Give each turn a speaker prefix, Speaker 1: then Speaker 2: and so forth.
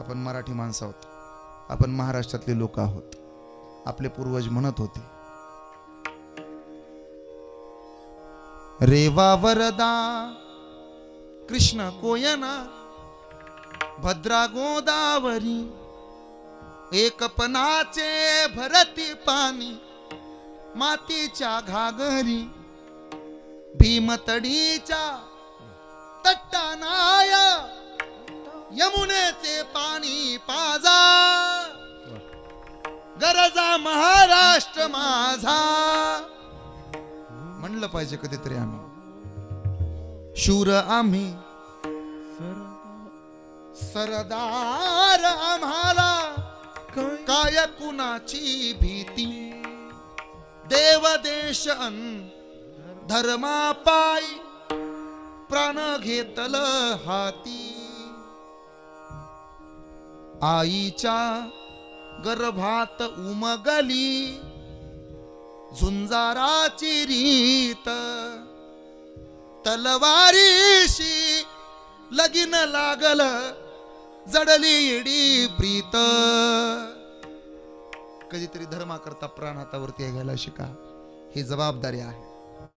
Speaker 1: आपण मराठी माणसं आहोत, आपण महाराष्ट्रातले लोक आहोत. आपले पूर्वज म्हणत होते, रेवा वरदा कृष्ण कोयना भद्रा गोदावरी एकपणाचे भरती पाणी मातीच्या घागरी भीमतडीच्या तट्टानाय यमुनेचे पाणी पाजा गरजा महाराष्ट्र माझा. म्हणलं पाहिजे कधीतरी आम्ही शूर आम्ही सरदार आम्हाला काय कुणाची भीती देव देश अन धर्मा पायी प्राण घेतल हाती. आईच्या गर्भात उमगली झुंजाराची रीत तलवारीशी लगीन लागल जडली इडी प्रीत. कधीतरी धर्मा करता प्राण हातावरती घ्यायला शिका, ही जबाबदारी आहे.